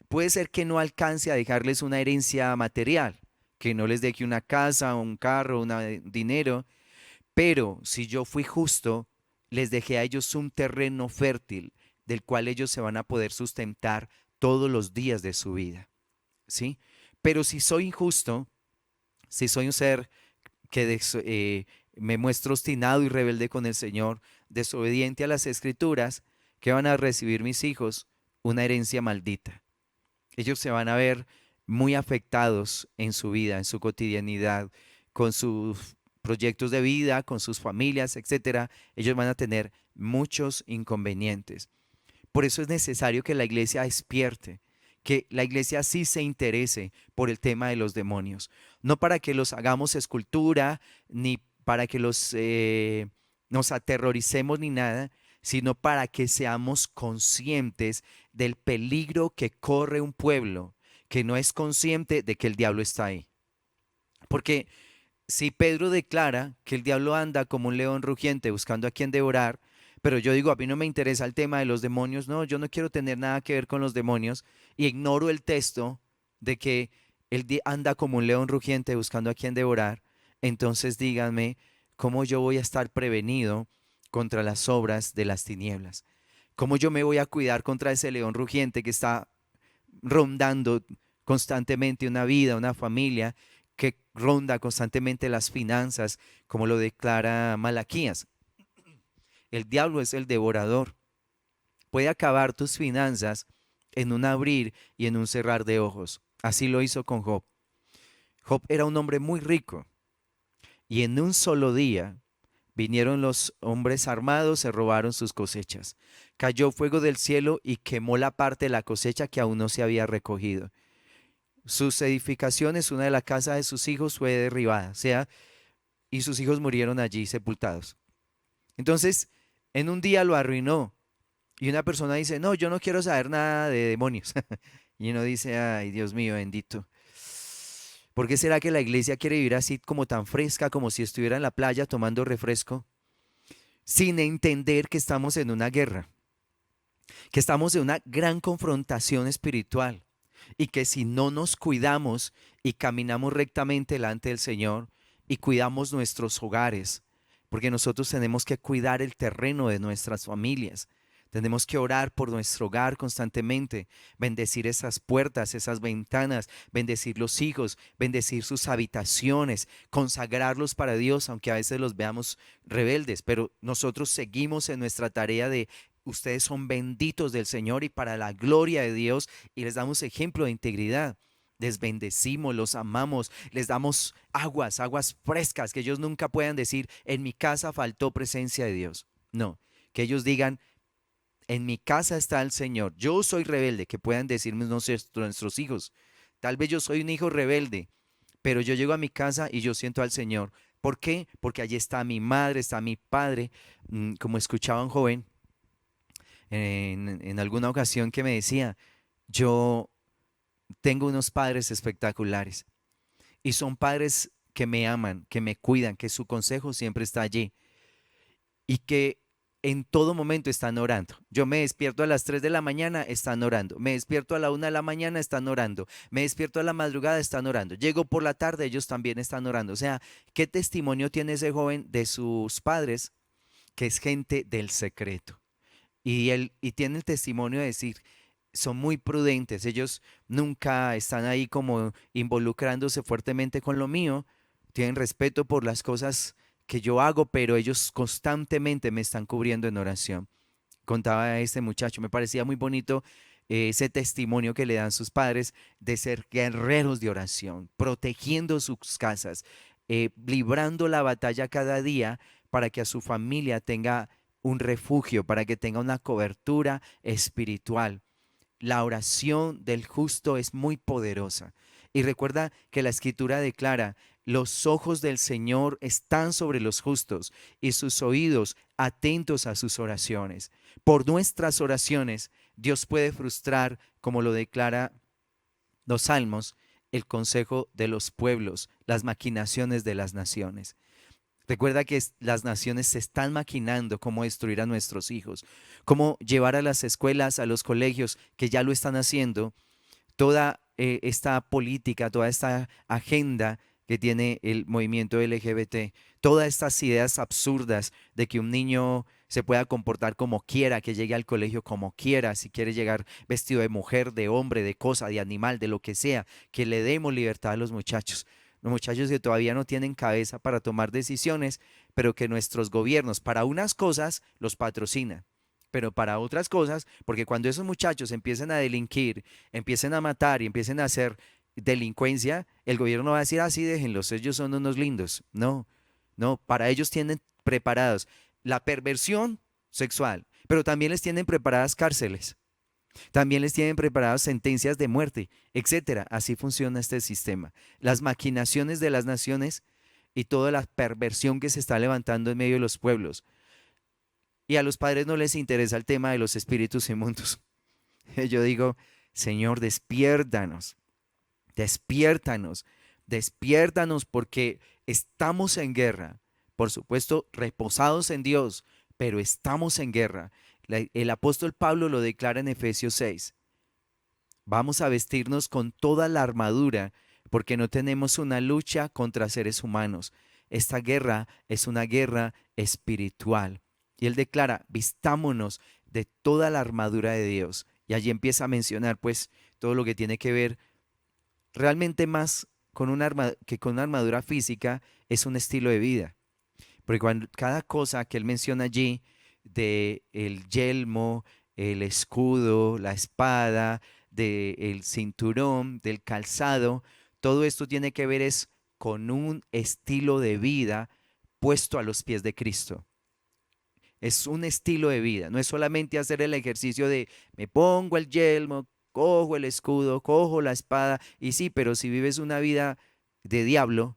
puede ser que no alcance a dejarles una herencia material, que no les deje una casa, un carro, dinero, pero si yo fui justo, les dejé a ellos un terreno fértil del cual ellos se van a poder sustentar todos los días de su vida, ¿sí? Pero si soy injusto, si soy un ser que me muestro obstinado y rebelde con el Señor, desobediente a las escrituras, ¿qué van a recibir mis hijos? Una herencia maldita. Ellos se van a ver muy afectados en su vida, en su cotidianidad, con sus proyectos de vida, con sus familias, etcétera. Ellos van a tener muchos inconvenientes. Por eso es necesario que la iglesia despierte, que la iglesia sí se interese por el tema de los demonios, no para que los hagamos escultura, ni para que nos aterroricemos ni nada, sino para que seamos conscientes del peligro que corre un pueblo que no es consciente de que el diablo está ahí. Porque si Pedro declara que el diablo anda como un león rugiente buscando a quien devorar, pero yo digo, a mí no me interesa el tema de los demonios, no, yo no quiero tener nada que ver con los demonios y ignoro el texto de que él anda como un león rugiente buscando a quien devorar, entonces díganme cómo yo voy a estar prevenido contra las obras de las tinieblas, cómo yo me voy a cuidar contra ese león rugiente que está rondando constantemente una vida, una familia, que ronda constantemente las finanzas, como lo declara Malaquías. El diablo es el devorador. Puede acabar tus finanzas en un abrir y en un cerrar de ojos. Así lo hizo con Job. Job era un hombre muy rico y en un solo día vinieron los hombres armados, se robaron sus cosechas. Cayó fuego del cielo y quemó la parte de la cosecha que aún no se había recogido. Sus edificaciones, una de la casa de sus hijos fue derribada, o sea, y sus hijos murieron allí sepultados. Entonces, en un día lo arruinó. Y una persona dice, no, yo no quiero saber nada de demonios. Y uno dice, ay, Dios mío, bendito. ¿Por qué será que la iglesia quiere vivir así como tan fresca, como si estuviera en la playa tomando refresco, sin entender que estamos en una guerra, que estamos en una gran confrontación espiritual y que si no nos cuidamos y caminamos rectamente delante del Señor y cuidamos nuestros hogares, porque nosotros tenemos que cuidar el terreno de nuestras familias. Tenemos que orar por nuestro hogar constantemente, bendecir esas puertas, esas ventanas, bendecir los hijos, bendecir sus habitaciones, consagrarlos para Dios, aunque a veces los veamos rebeldes, pero nosotros seguimos en nuestra tarea de ustedes son benditos del Señor y para la gloria de Dios y les damos ejemplo de integridad. Les bendecimos, los amamos, les damos aguas frescas, que ellos nunca puedan decir, en mi casa faltó presencia de Dios. No, que ellos digan, en mi casa está el Señor. Yo soy rebelde, que puedan decirme nuestros hijos. Tal vez yo soy un hijo rebelde, pero yo llego a mi casa y yo siento al Señor. ¿Por qué? Porque allí está mi madre, está mi padre. Como escuchaba un joven en alguna ocasión que me decía, yo tengo unos padres espectaculares y son padres que me aman, que me cuidan, que su consejo siempre está allí y que en todo momento están orando. Yo me despierto a las 3 de la mañana, están orando. Me despierto a la 1 de la mañana, están orando. Me despierto a la madrugada, están orando. Llego por la tarde, ellos también están orando. O sea, ¿qué testimonio tiene ese joven de sus padres? Que es gente del secreto. Y tiene el testimonio de decir, son muy prudentes, ellos nunca están ahí como involucrándose fuertemente con lo mío, tienen respeto por las cosas que yo hago, pero ellos constantemente me están cubriendo en oración. Contaba este muchacho, me parecía muy bonito ese testimonio que le dan sus padres de ser guerreros de oración, protegiendo sus casas, librando la batalla cada día para que a su familia tenga un refugio, para que tenga una cobertura espiritual. La oración del justo es muy poderosa. Y recuerda que la escritura declara, los ojos del Señor están sobre los justos y sus oídos atentos a sus oraciones. Por nuestras oraciones, Dios puede frustrar, como lo declara los salmos, el consejo de los pueblos, las maquinaciones de las naciones. Recuerda que las naciones se están maquinando cómo destruir a nuestros hijos, cómo llevar a las escuelas, a los colegios, que ya lo están haciendo, toda esta política, toda esta agenda que tiene el movimiento LGBT, todas estas ideas absurdas de que un niño se pueda comportar como quiera, que llegue al colegio como quiera, si quiere llegar vestido de mujer, de hombre, de cosa, de animal, de lo que sea, que le demos libertad a los muchachos que todavía no tienen cabeza para tomar decisiones, pero que nuestros gobiernos para unas cosas los patrocinan, pero para otras cosas, porque cuando esos muchachos empiezan a delinquir, empiecen a matar y empiecen a hacer delincuencia, el gobierno va a decir, así déjenlos, ellos son unos lindos. No, no, para ellos tienen preparados la perversión sexual, pero también les tienen preparadas cárceles, también les tienen preparadas sentencias de muerte, etcétera. Así funciona este sistema. Las maquinaciones de las naciones y toda la perversión que se está levantando en medio de los pueblos. Y a los padres no les interesa el tema de los espíritus inmundos. Yo digo, Señor, despiértanos, despiértanos, despiértanos porque estamos en guerra. Por supuesto, reposados en Dios, pero estamos en guerra. El apóstol Pablo lo declara en Efesios 6. Vamos a vestirnos con toda la armadura porque no tenemos una lucha contra seres humanos. Esta guerra es una guerra espiritual. Y él declara, vistámonos de toda la armadura de Dios. Y allí empieza a mencionar pues todo lo que tiene que ver realmente más con que con una armadura física es un estilo de vida. Porque cada cosa que él menciona allí, de el yelmo, el escudo, la espada, del cinturón, del calzado, todo esto tiene que ver es con un estilo de vida puesto a los pies de Cristo. Es un estilo de vida, no es solamente hacer el ejercicio de me pongo el yelmo, cojo el escudo, cojo la espada, y sí, pero si vives una vida de diablo,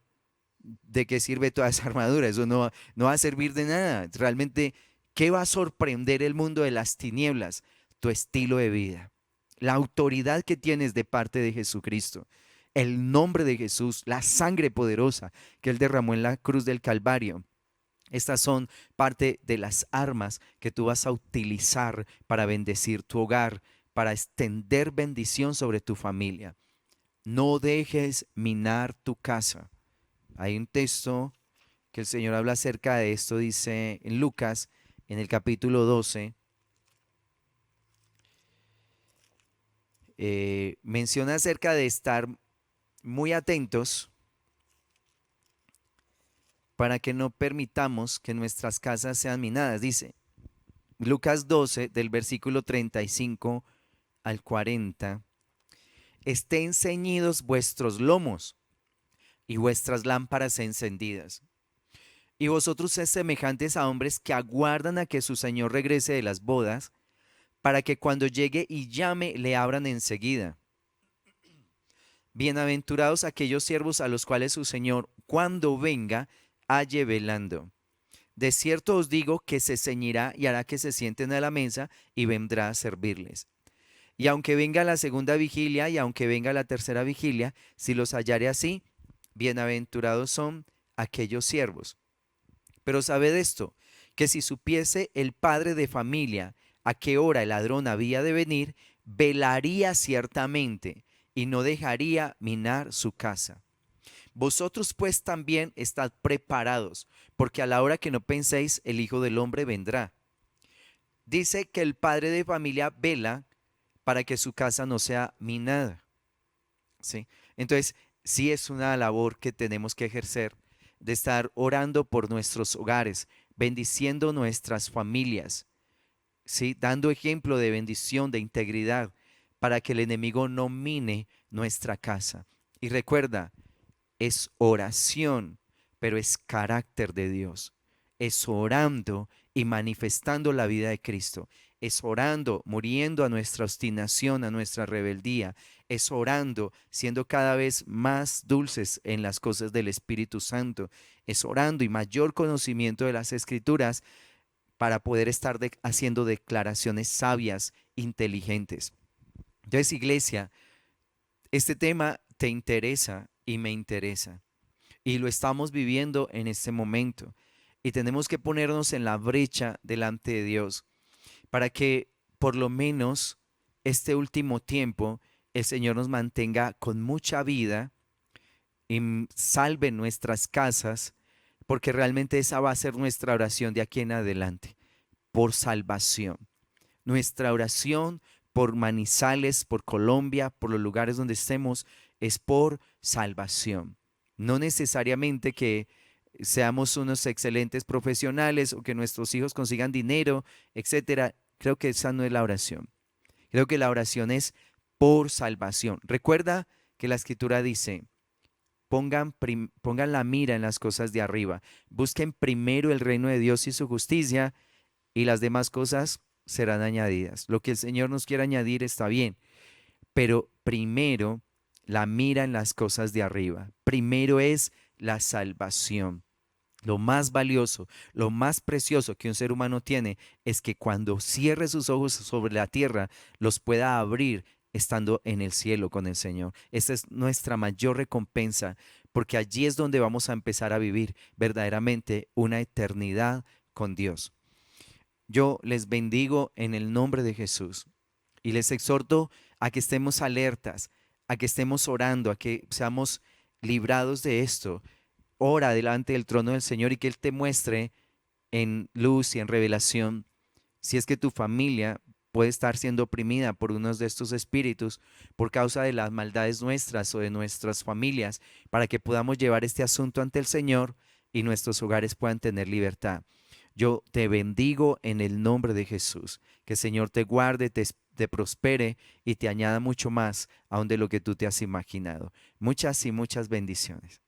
¿de qué sirve toda esa armadura? Eso no va a servir de nada. Realmente, ¿qué va a sorprender el mundo de las tinieblas? Tu estilo de vida, la autoridad que tienes de parte de Jesucristo, el nombre de Jesús, la sangre poderosa que Él derramó en la cruz del Calvario. Estas son parte de las armas que tú vas a utilizar para bendecir tu hogar, para extender bendición sobre tu familia. No dejes minar tu casa. Hay un texto que el Señor habla acerca de esto, dice en Lucas, en el capítulo 12, menciona acerca de estar muy atentos para que no permitamos que nuestras casas sean minadas. Dice Lucas 12, del versículo 35 al 40, estén ceñidos vuestros lomos y vuestras lámparas encendidas. Y vosotros sed semejantes a hombres que aguardan a que su Señor regrese de las bodas, para que cuando llegue y llame le abran enseguida. Bienaventurados aquellos siervos a los cuales su Señor, cuando venga, halle velando. De cierto os digo que se ceñirá y hará que se sienten a la mesa y vendrá a servirles. Y aunque venga la segunda vigilia y aunque venga la tercera vigilia, si los hallare así, bienaventurados son aquellos siervos. Pero sabed esto, que si supiese el padre de familia a qué hora el ladrón había de venir, velaría ciertamente y no dejaría minar su casa. Vosotros pues también estad preparados, porque a la hora que no penséis el Hijo del Hombre vendrá. Dice que el padre de familia vela para que su casa no sea minada. ¿Sí? Entonces, sí es una labor que tenemos que ejercer de estar orando por nuestros hogares, bendiciendo nuestras familias, ¿sí? Dando ejemplo de bendición, de integridad, para que el enemigo no mine nuestra casa. Y recuerda, es oración, pero es carácter de Dios. Es orando y manifestando la vida de Cristo. Es orando, muriendo a nuestra obstinación, a nuestra rebeldía. Es orando, siendo cada vez más dulces en las cosas del Espíritu Santo. Es orando y mayor conocimiento de las Escrituras para poder estar haciendo declaraciones sabias, inteligentes. Entonces, iglesia, este tema te interesa y me interesa. y lo estamos viviendo en este momento. Y tenemos que ponernos en la brecha delante de Dios para que por lo menos este último tiempo el Señor nos mantenga con mucha vida y salve nuestras casas, porque realmente esa va a ser nuestra oración de aquí en adelante, por salvación. Nuestra oración por Manizales, por Colombia, por los lugares donde estemos, es por salvación. No necesariamente que seamos unos excelentes profesionales o que nuestros hijos consigan dinero, etcétera. Creo que esa no es la oración. Creo que la oración es por salvación. Recuerda que la escritura dice, pongan la mira en las cosas de arriba, busquen primero el reino de Dios y su justicia y las demás cosas serán añadidas. Lo que el Señor nos quiera añadir está bien, pero primero la mira en las cosas de arriba. Primero es la salvación. Lo más valioso, lo más precioso que un ser humano tiene es que cuando cierre sus ojos sobre la tierra, los pueda abrir estando en el cielo con el Señor. Esta es nuestra mayor recompensa, porque allí es donde vamos a empezar a vivir verdaderamente una eternidad con Dios. Yo les bendigo en el nombre de Jesús y les exhorto a que estemos alertas, a que estemos orando, a que seamos librados de esto. Ora delante del trono del Señor y que Él te muestre en luz y en revelación si es que tu familia puede estar siendo oprimida por unos de estos espíritus por causa de las maldades nuestras o de nuestras familias, para que podamos llevar este asunto ante el Señor y nuestros hogares puedan tener libertad. Yo te bendigo en el nombre de Jesús. Que el Señor te guarde, te prospere y te añada mucho más aún de lo que tú te has imaginado. Muchas y muchas bendiciones.